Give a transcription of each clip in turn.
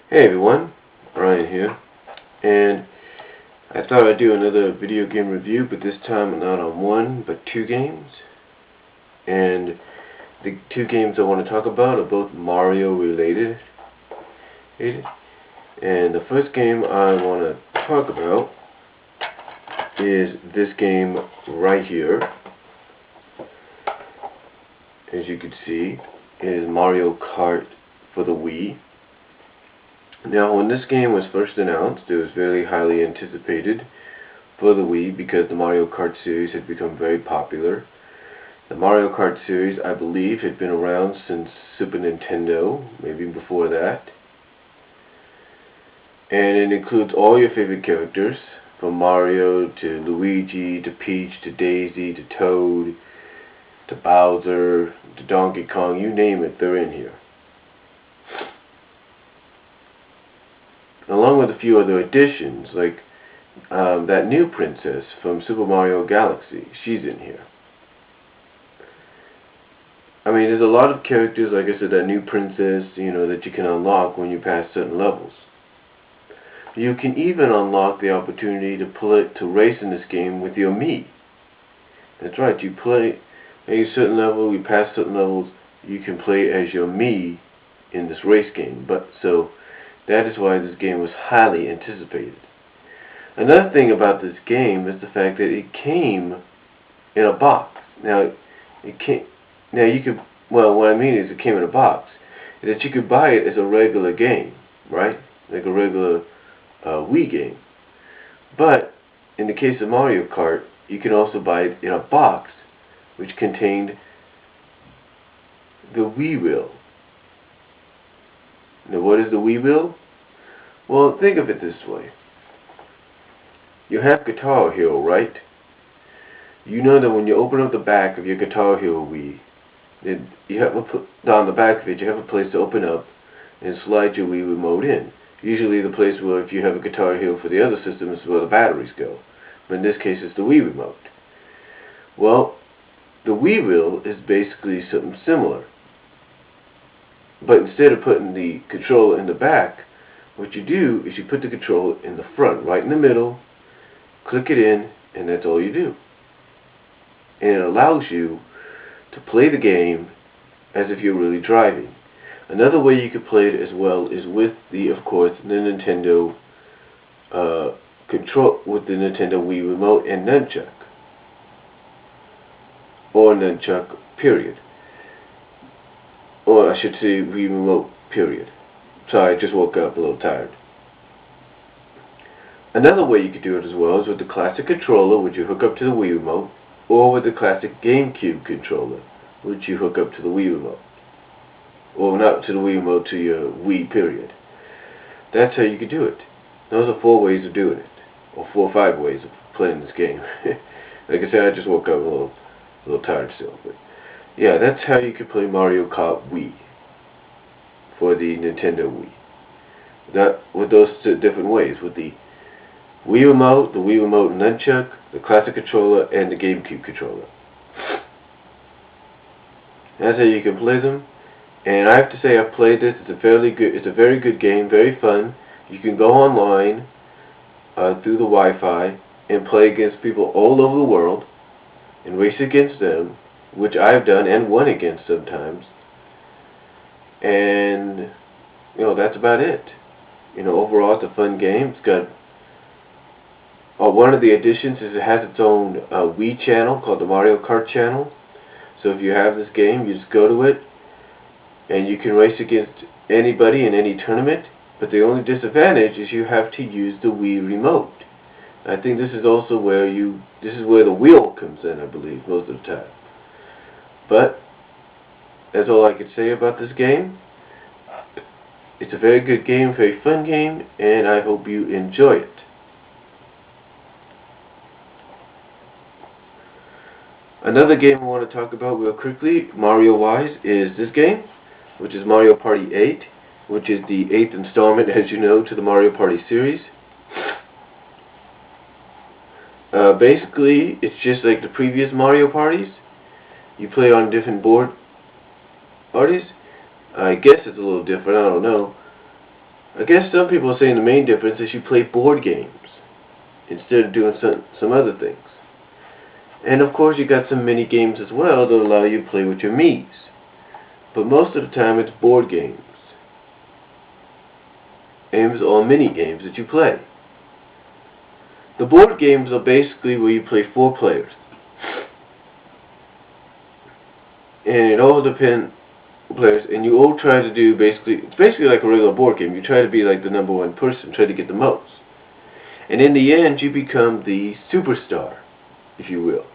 Hey everyone, Brian here, and I thought I'd do another video game review, but this time not on one, but two games. And the two games I want to talk about are both Mario related. And the first game I want to talk about is this game right here. As you can see, it is Mario Kart for the Wii. Now, when this game was first announced, it was very highly anticipated for the Wii because the Mario Kart series had become very popular. The Mario Kart series, I believe, had been around since Super Nintendo, maybe before that. And it includes all your favorite characters, from Mario to Luigi to Peach to Daisy to Toad to Bowser to Donkey Kong, you name it, they're in here. Along with a few other additions, like that new princess from Super Mario Galaxy, she's in here. I mean, there's a lot of characters, like I said, that new princess, that you can unlock when you pass certain levels. You can even unlock the opportunity to race in this game with your Mii. That's right, you play at a certain level, you pass certain levels, you can play as your Mii in this race game. So that is why this game was highly anticipated. Another thing about this game is the fact that it came in a box. Now, what I mean is it came in a box. That you could buy it as a regular game, right? Like a regular Wii game. But in the case of Mario Kart, you can also buy it in a box which contained the Wii Wheel. Now, what is the Wii Wheel? Well, think of it this way. You have Guitar Hero, right? You know that when you open up the back of your Guitar Hero Wii, you have down the back of it, you have a place to open up and slide your Wii remote in. Usually the place where, if you have a Guitar Hero for the other system, is where the batteries go. But in this case, it's the Wii remote. Well, the Wii Wheel is basically something similar. But instead of putting the controller in the back, what you do is you put the controller in the front, right in the middle, click it in, and that's all you do. And it allows you to play the game as if you're really driving. Another way you could play it as well is with the Nintendo with the Nintendo Wii remote and nunchuck, or nunchuck period, or I should say Wii remote period. Sorry, I just woke up a little tired. Another way you could do it as well is with the classic controller, which you hook up to the Wii remote, or with the classic GameCube controller, which you hook up to the Wii remote. Or not to the Wii remote, to your Wii period. That's how you could do it. Those are 4 ways of doing it. Or 4 or 5 ways of playing this game. Like I said, I just woke up a little tired still. But yeah, that's how you could play Mario Kart Wii for the Nintendo Wii. With those different ways. With the Wii remote, the Wii remote nunchuck, the classic controller, and the GameCube controller. That's how you can play them. And I have to say, I've played this. It's a very good game, very fun. You can go online through the Wi-Fi and play against people all over the world and race against them, which I've done and won against sometimes. And that's about it. Overall, it's a fun game. It's got one of the additions is it has its own Wii channel called the Mario Kart channel. So if you have this game, you just go to it. And you can race against anybody in any tournament, but the only disadvantage is you have to use the Wii remote. I think this is also where the wheel comes in, I believe, most of the time. But that's all I could say about this game. It's a very good game, very fun game, and I hope you enjoy it. Another game I want to talk about real quickly, Mario-wise, is this game, which is Mario Party 8, which is the 8th installment, as you know, to the Mario Party series. Basically, it's just like the previous Mario parties. You play on different board parties. I guess it's a little different, I don't know. I guess some people are saying the main difference is you play board games instead of doing some other things. And of course you got some mini games as well that allow you to play with your Miis. But most of the time it's board games. Games or mini games that you play. The board games are basically where you play 4 players. And it all depends players, and you all try to do it's basically like a regular board game. You try to be like the number one person, try to get the most. And in the end you become the superstar, if you will.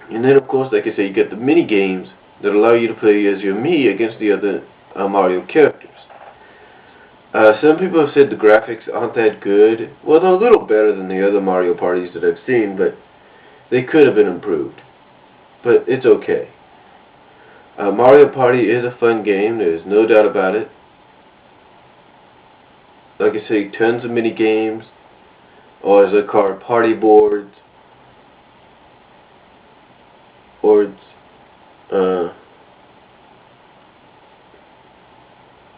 And then of course, like I say, you get the mini games that allow you to play as your Mii against the other Mario characters. Some people have said the graphics aren't that good. Well, they're a little better than the other Mario parties that I've seen, but they could have been improved. But it's okay. Mario Party is a fun game, there's no doubt about it. Like I say, tons of mini games, or as they're called, party boards, or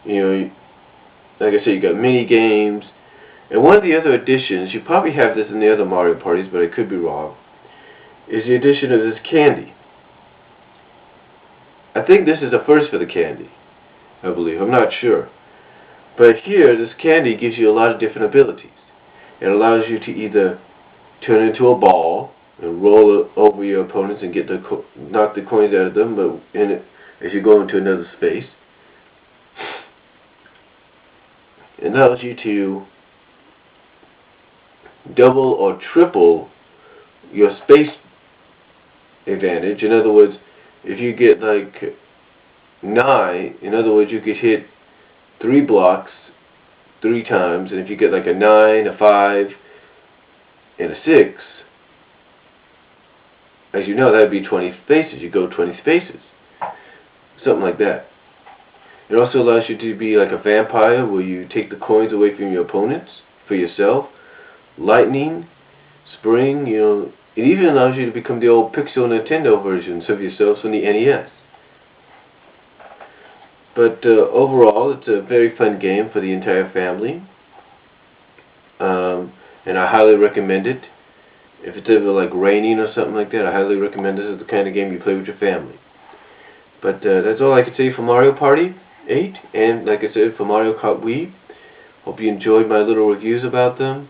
you know, like I say, you got mini games. And one of the other additions, you probably have this in the other Mario parties, but I could be wrong, is the addition of this candy. I think this is a first for the candy, I believe. I'm not sure. But here, this candy gives you a lot of different abilities. It allows you to either turn into a ball and roll it over your opponents and get knock the coins out of them, but as you go into another space. It allows you to double or triple your space advantage. In other words, if you get like 9, in other words, you could hit 3 blocks 3 times, and if you get like a 9, a 5, and a 6, as you know, that would be 20 spaces. You go 20 spaces. Something like that. It also allows you to be like a vampire, where you take the coins away from your opponents for yourself. Lightning, spring, it even allows you to become the old Pixel Nintendo versions of yourselves from the NES. But overall, it's a very fun game for the entire family. And I highly recommend it. If it's ever like raining or something like that, I highly recommend this as the kind of game you play with your family. But that's all I can say for Mario Party 8. And like I said, for Mario Kart Wii. Hope you enjoyed my little reviews about them.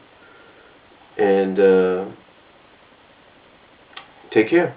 And take care.